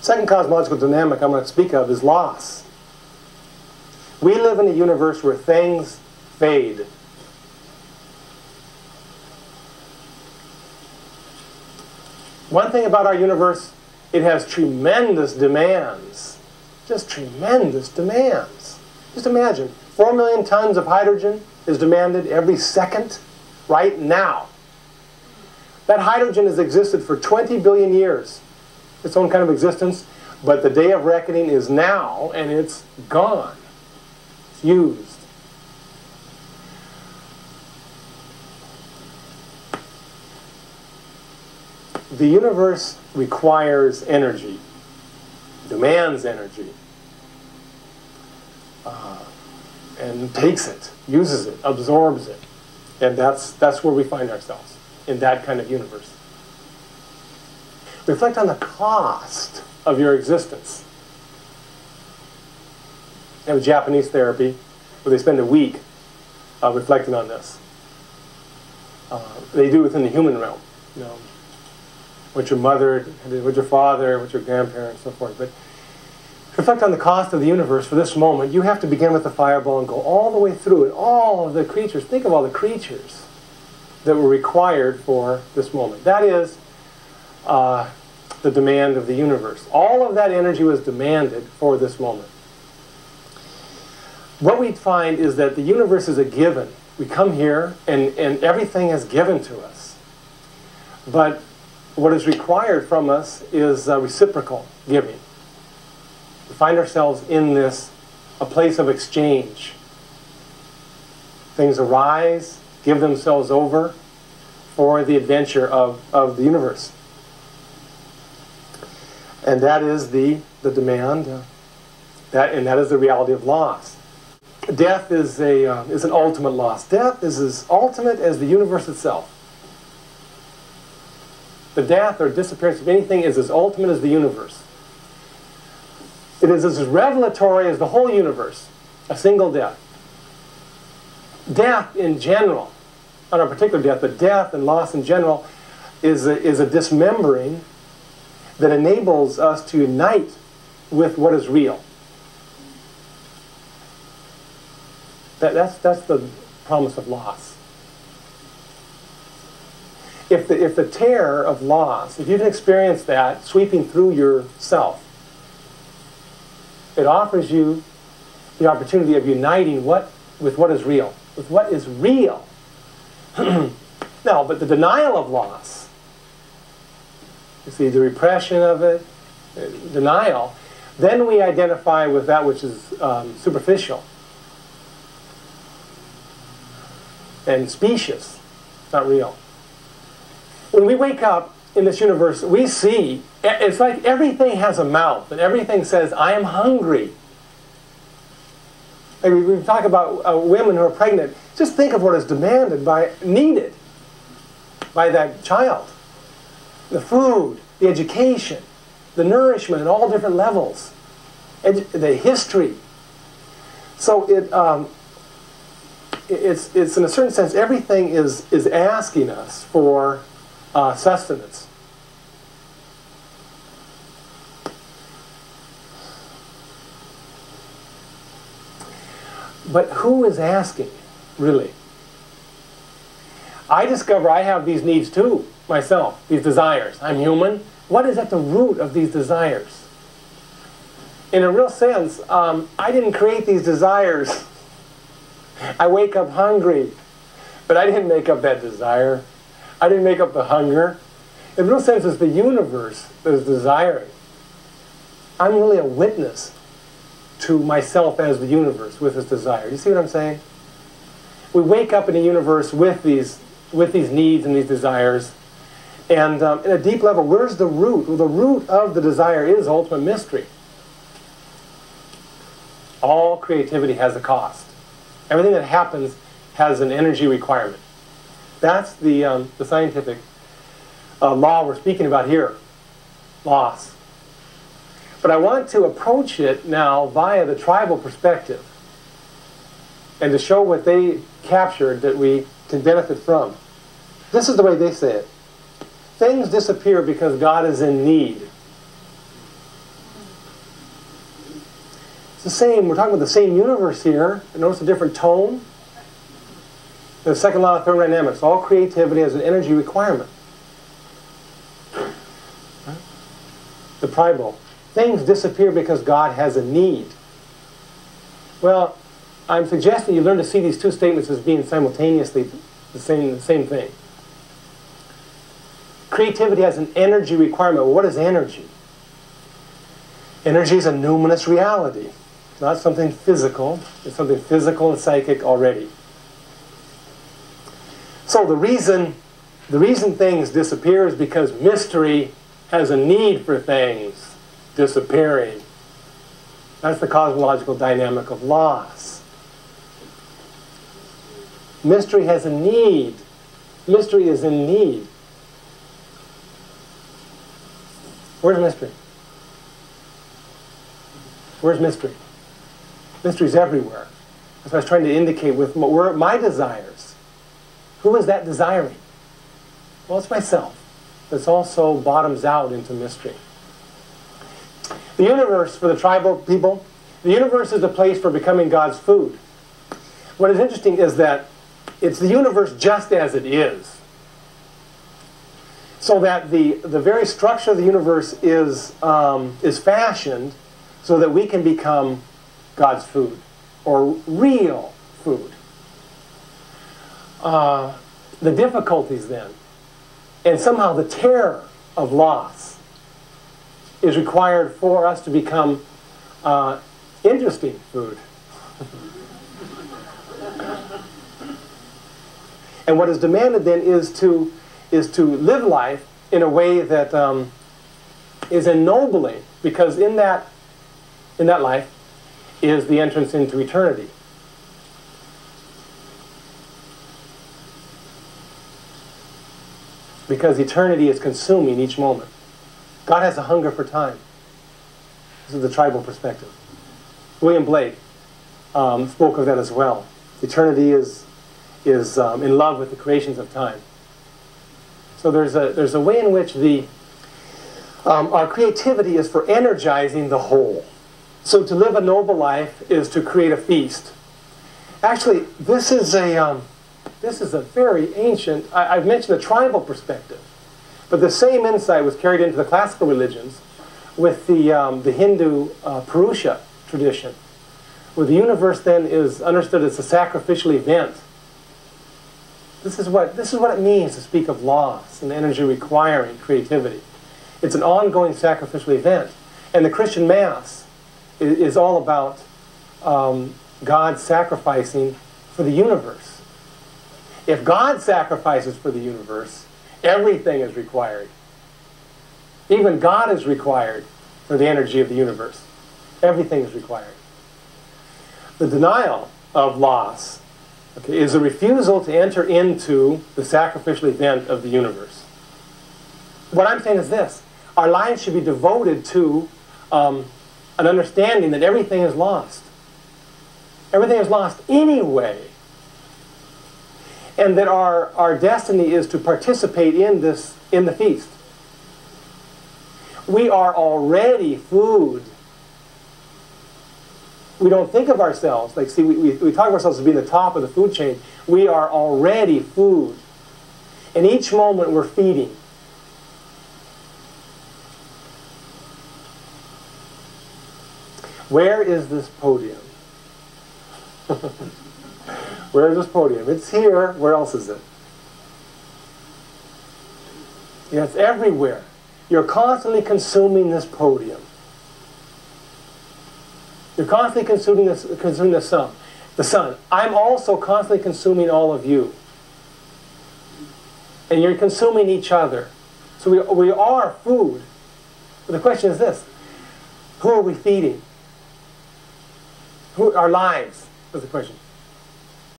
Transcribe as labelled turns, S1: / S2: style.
S1: Second cosmological dynamic I'm going to speak of is loss. We live in a universe where things fade. One thing about our universe, it has tremendous demands. Just tremendous demands. Just imagine, 4 million tons of hydrogen is demanded every second, right now. That hydrogen has existed for 20 billion years, its own kind of existence, but the day of reckoning is now, and it's gone. It's used. The universe requires energy, demands energy, and takes it, uses it, absorbs it. And that's where we find ourselves, in that kind of universe. Reflect on the cost of your existence. I have a Japanese therapy where they spend a week reflecting on this. They do it within the human realm. You know, what's your mother, what's your father, what's your grandparents, and so forth. But reflect on the cost of the universe for this moment. You have to begin with the fireball and go all the way through it. All of the creatures. Think of all the creatures that were required for this moment. That is the demand of the universe. All of that energy was demanded for this moment. What we find is that the universe is a given. We come here and everything is given to us. But what is required from us is reciprocal giving. We find ourselves in a place of exchange. Things arise, give themselves over for the adventure of the universe. And that is the demand, and that is the reality of loss. Death is an ultimate loss. Death is as ultimate as the universe itself. The death or disappearance of anything is as ultimate as the universe. It is as revelatory as the whole universe, a single death. Death in general, not a particular death, but death and loss in general is a dismembering that enables us to unite with what is real. That's the promise of loss. If the terror of loss, if you can experience that sweeping through yourself, it offers you the opportunity of uniting with what is real. With what is real. Now, but the denial of loss, you see, the repression of it, denial, then we identify with that which is superficial and specious, not real. When we wake up in this universe, we see, it's like everything has a mouth, and everything says, I am hungry. Like we talk about women who are pregnant. Just think of what is needed by that child. The food, the education, the nourishment at all different levels, the history. So it's in a certain sense, everything is asking us for sustenance. But who is asking, really? I discover I have these needs too, myself, these desires. I'm human. What is at the root of these desires? In a real sense, I didn't create these desires. I wake up hungry, but I didn't make up that desire. I didn't make up the hunger. In a real sense, it's the universe that is desiring. I'm really a witness to myself as the universe with this desire. You see what I'm saying? We wake up in a universe with these needs and these desires. And in a deep level, where's the root? Well, the root of the desire is ultimate mystery. All creativity has a cost. Everything that happens has an energy requirement. That's the scientific law we're speaking about here. Loss. But I want to approach it now via the tribal perspective and to show what they captured that we can benefit from. This is the way they say it. Things disappear because God is in need. the same. We're talking about the same universe here. Notice a different tone. The second law of thermodynamics. All creativity has an energy requirement. The primal. Things disappear because God has a need. Well, I'm suggesting you learn to see these two statements as being simultaneously the same thing. Creativity has an energy requirement. Well, what is energy? Energy is a numinous reality. It's not something physical. It's something physical and psychic already. So the reason things disappear is because mystery has a need for things disappearing. That's the cosmological dynamic of loss. Mystery has a need. Mystery is in need. Where's mystery? Where's mystery? Mystery's everywhere. That's what I was trying to indicate with where my desires. Who is that desiring? Well, it's myself. This also bottoms out into mystery. The universe, for the tribal people, the universe is a place for becoming God's food. What is interesting is that it's the universe just as it is. So that the very structure of the universe is fashioned so that we can become God's food, or real food. The difficulties then, and somehow the terror of loss, is required for us to become interesting food. And what is demanded then is to live life in a way that is ennobling, because in that life is the entrance into eternity. Because eternity is consuming each moment. God has a hunger for time. This is the tribal perspective. William Blake spoke of that as well. Eternity is in love with the creations of time. So there's a way in which our creativity is for energizing the whole. So to live a noble life is to create a feast. Actually, this is a very ancient. I've mentioned the tribal perspective, but the same insight was carried into the classical religions with the Hindu Purusha tradition, where the universe then is understood as a sacrificial event. This is what it means to speak of loss and energy requiring creativity. It's an ongoing sacrificial event, and the Christian Mass is all about God sacrificing for the universe. If God sacrifices for the universe, everything is required. Even God is required for the energy of the universe. Everything is required. The denial of loss, okay, is a refusal to enter into the sacrificial event of the universe. What I'm saying is this. Our lives should be devoted to an understanding that everything is lost. Everything is lost anyway. And that our destiny is to participate in the feast. We are already food. We don't think of ourselves, like, see, we talk of ourselves as being the top of the food chain. We are already food. And each moment we're feeding. Where is this podium? Where is this podium? It's here. Where else is it? Yeah, it's everywhere. You're constantly consuming this podium. You're constantly consuming the sun. I'm also constantly consuming all of you. And you're consuming each other. So we are food. But the question is this. Who are we feeding? Our lives is the question.